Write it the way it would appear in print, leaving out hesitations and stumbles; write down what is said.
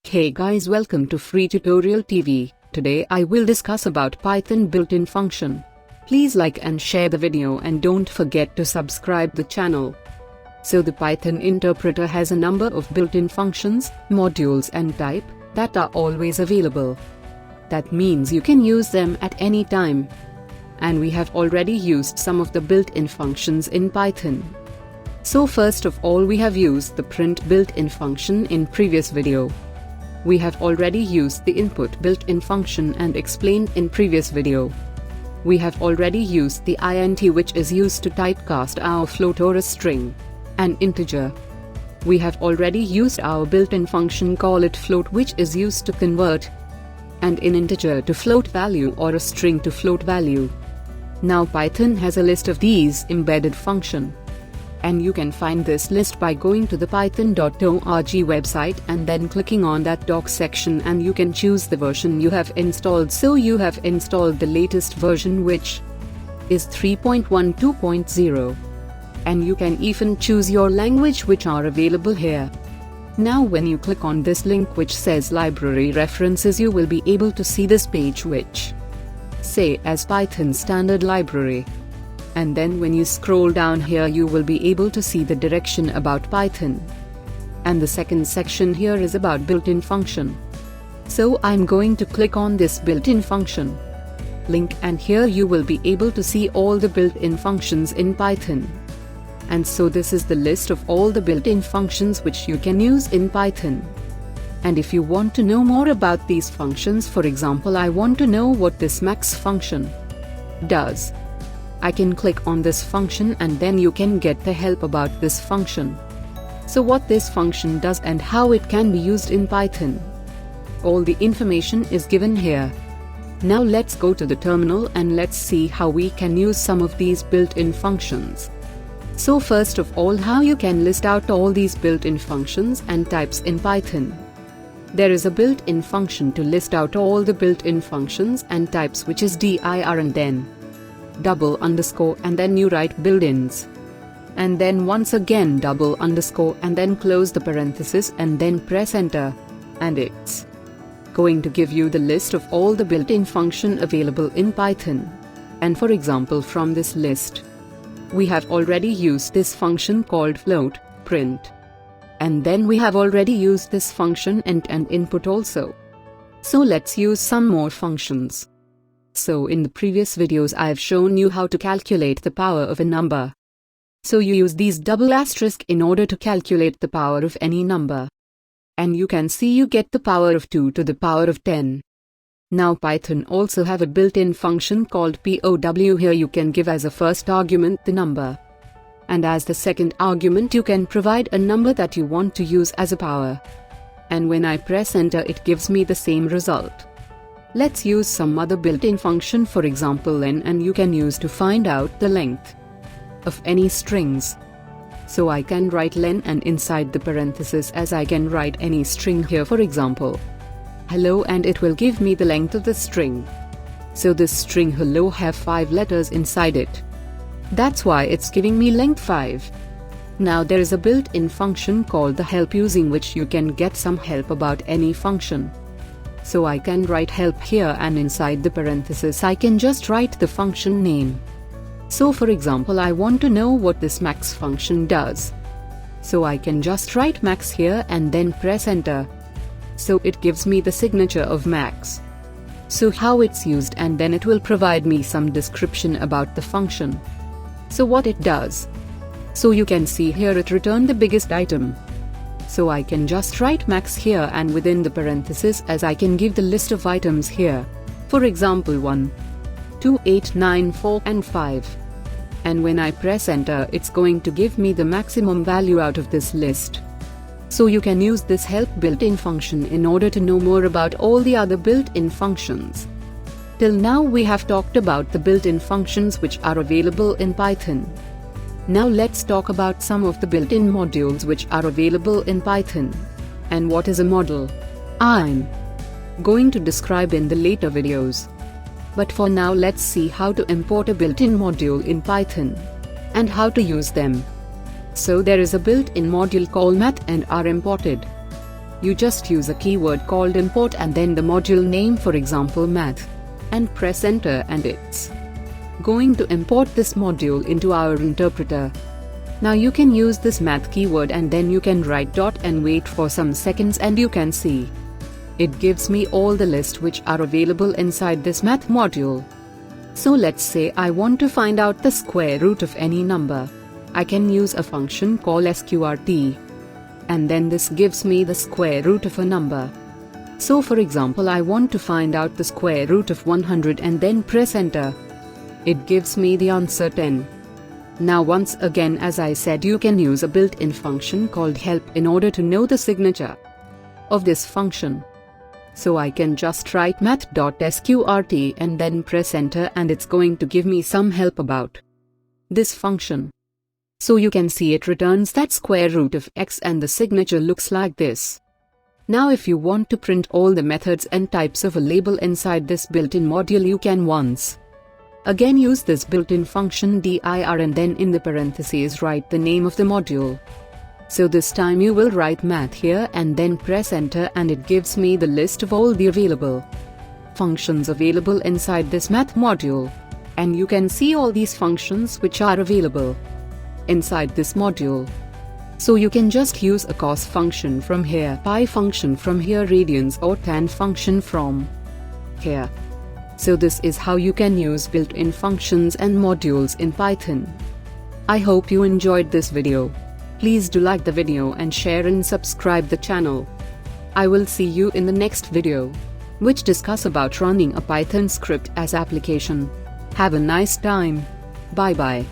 Hey guys, welcome to Free Tutorial TV. Today I will discuss about Python built-in function. Please like and share the video and don't forget to subscribe the channel. So the Python interpreter has a number of built-in functions, modules and type that are always available. That means you can use them at any time. And we have already used some of the built-in functions in Python. So first of all, we have used the print built-in function in previous video. We have already used the input built-in function and explained in previous video. We have already used the int, which is used to typecast our float or a string, and integer. We have already used our built-in function call it float, which is used to convert an integer to float value or a string to float value. Now Python has a list of these embedded function. And you can find this list by going to the python.org website and then clicking on that docs section, and you can choose the version you have installed. So you have installed the latest version, which is 3.12.0. And you can even choose your language, which are available here. Now when you click on this link which says library references, you will be able to see this page which say as Python standard library. And then when you scroll down here, you will be able to see the direction about Python. And the second section here is about built-in function. So I'm going to click on this built-in function link, and here you will be able to see all the built-in functions in Python. And so this is the list of all the built-in functions which you can use in Python. And if you want to know more about these functions, for example, I want to know what this max function does, I can click on this function and then you can get the help about this function. So what this function does and how it can be used in Python. All the information is given here. Now let's go to the terminal and let's see how we can use some of these built-in functions. So first of all, how you can list out all these built-in functions and types in Python. There is a built-in function to list out all the built-in functions and types, which is dir and then double underscore, and then you write built-ins. And then once again double underscore, and then close the parenthesis and then press enter. And it's going to give you the list of all the built-in function available in Python. And for example, from this list, we have already used this function called float, print. And then we have already used this function int and input also. So let's use some more functions. So in the previous videos I have shown you how to calculate the power of a number. So you use these double asterisk in order to calculate the power of any number. And you can see you get the power of 2 to the power of 10. Now Python also have a built-in function called POW. Here you can give as a first argument the number. And as the second argument you can provide a number that you want to use as a power. And when I press enter, it gives me the same result. Let's use some other built-in function, for example len, and you can use to find out the length of any strings. So I can write len, and inside the parenthesis as I can write any string here, for example hello, and it will give me the length of the string. So this string hello have 5 letters inside it. That's why it's giving me length 5. Now there is a built-in function called the help, using which you can get some help about any function. So I can write help here, and inside the parenthesis I can just write the function name. So for example, I want to know what this max function does. So I can just write max here and then press enter. So it gives me the signature of max. So how it's used, and then it will provide me some description about the function. So what it does. So you can see here it returned the biggest item. So I can just write max here, and within the parenthesis as I can give the list of items here. For example 1, 2, 8, 9, 4 and 5. And when I press enter, it's going to give me the maximum value out of this list. So you can use this help built-in function in order to know more about all the other built-in functions. Till now we have talked about the built-in functions which are available in Python. Now let's talk about some of the built-in modules which are available in Python. And what is a module? I'm going to describe in the later videos. But for now let's see how to import a built-in module in Python and how to use them. So there is a built-in module called math and are imported. You just use a keyword called import and then the module name, for example math, and press enter, and it's going to import this module into our interpreter. Now you can use this math keyword and then you can write dot and wait for some seconds, and you can see it gives me all the list which are available inside this math module. So let's say I want to find out the square root of any number. I can use a function called sqrt, and then this gives me the square root of a number. So for example, I want to find out the square root of 100 and then press enter. It gives me the answer 10. Now once again, as I said, you can use a built-in function called help in order to know the signature of this function. So I can just write math.sqrt and then press enter, and it's going to give me some help about this function. So you can see it returns that square root of x and the signature looks like this. Now if you want to print all the methods and types of a label inside this built-in module, you can once again use this built-in function dir and then in the parentheses write the name of the module. So this time you will write math here and then press enter, and it gives me the list of all the available functions available inside this math module. And you can see all these functions which are available inside this module. So you can just use a cos function from here, pi function from here, radians or tan function from here. So this is how you can use built-in functions and modules in Python. I hope you enjoyed this video. Please do like the video and share and subscribe the channel. I will see you in the next video, which discuss about running a Python script as application. Have a nice time. Bye bye.